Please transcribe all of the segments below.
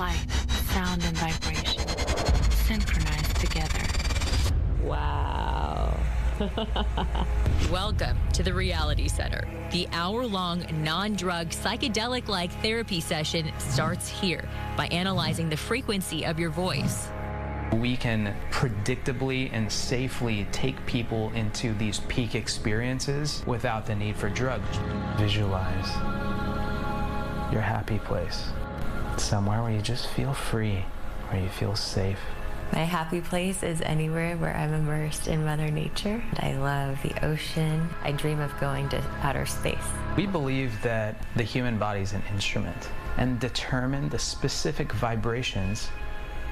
light, sound, and vibration synchronized together. Wow. Welcome to the Reality Center. The hour-long, non-drug, psychedelic-like therapy session starts here by analyzing the frequency of your voice. We can predictably and safely take people into these peak experiences without the need for drugs. Visualize your happy place, somewhere where you just feel free, where you feel safe. My happy place is anywhere where I'm immersed in Mother Nature. I love the ocean. I dream of going to outer space. We believe that the human body is an instrument and determine the specific vibrations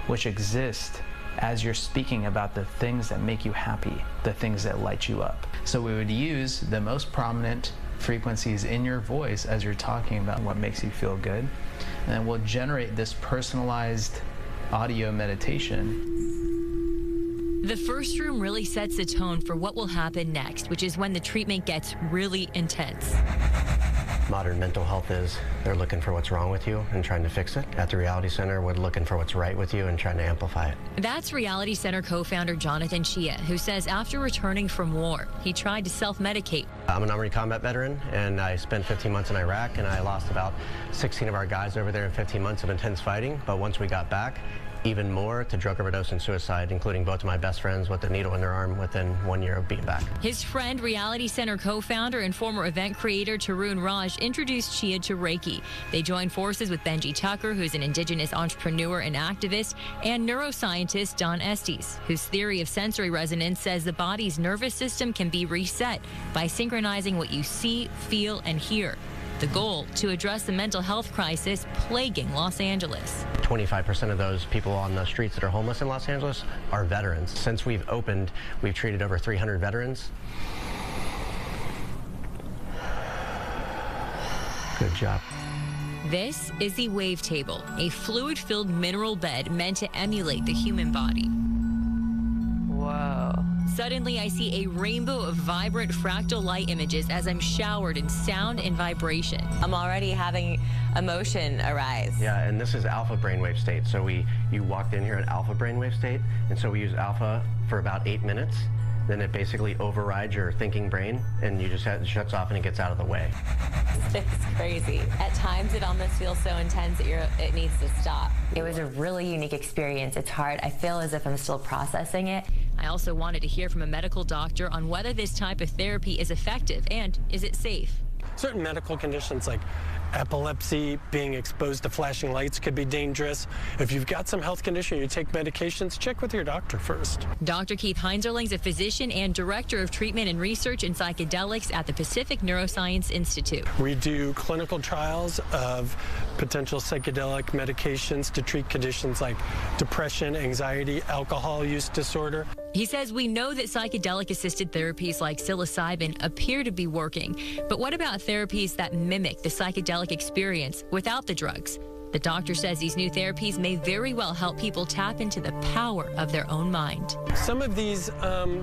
which exist as you're speaking about the things that make you happy, the things that light you up. So we would use the most prominent frequencies in your voice as you're talking about what makes you feel good, and then we'll generate this personalized audio meditation. The first room really sets the tone for what will happen next, which is when the treatment gets really intense. Modern mental health is they're looking for what's wrong with you and trying to fix it. At the Reality Center, we're looking for what's right with you and trying to amplify it. That's Reality Center co-founder Jonathan Chia, who says after returning from war, he tried to self-medicate. I'm an Army combat veteran, and I spent 15 months in Iraq, and I lost about 16 of our guys over there in 15 months of intense fighting. But once we got back, even more to drug overdose and suicide, including both of my best friends with a needle in their arm within 1 year of being back. His friend, Reality Center co-founder and former event creator Tarun Raj introduced Chia to Reiki. They joined forces with Benji Tucker, who's an indigenous entrepreneur and activist, and neuroscientist Don Estes, whose theory of sensory resonance says the body's nervous system can be reset by synchronizing what you see, feel, and hear. The goal, to address the mental health crisis plaguing Los Angeles. 25% of those people on the streets that are homeless in Los Angeles are veterans. Since we've opened, we've treated over 300 veterans. Good job. This is the Wavetable, a fluid-filled mineral bed meant to emulate the human body. Whoa. Suddenly, I see a rainbow of vibrant fractal light images as I'm showered in sound and vibration. I'm already having emotion arise. Yeah, and this is alpha brainwave state. So you walked in here at alpha brainwave state, and so we use alpha for about 8 minutes. Then it basically overrides your thinking brain, and it shuts off and it gets out of the way. It's crazy. At times, it almost feels so intense that it needs to stop. It was a really unique experience. It's hard. I feel as if I'm still processing it. I also wanted to hear from a medical doctor on whether this type of therapy is effective and is it safe. Certain medical conditions like epilepsy, being exposed to flashing lights could be dangerous. If you've got some health condition, you take medications, check with your doctor first. Dr. Keith Heinzerling's a physician and director of treatment and research in psychedelics at the Pacific Neuroscience Institute. We do clinical trials of potential psychedelic medications to treat conditions like depression, anxiety, alcohol use disorder. He says we know that psychedelic-assisted therapies like psilocybin appear to be working, but what about therapies that mimic the psychedelic experience without the drugs? The doctor says these new therapies may very well help people tap into the power of their own mind. Some of these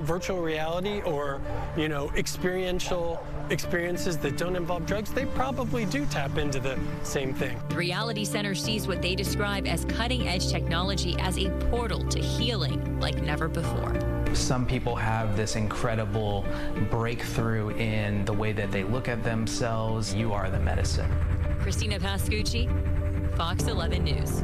virtual reality or, experiential experiences that don't involve drugs, they probably do tap into the same thing. The Reality Center sees what they describe as cutting-edge technology as a portal to healing like never before. Some people have this incredible breakthrough in the way that they look at themselves. You are the medicine. Christina Pascucci, Fox 11 News.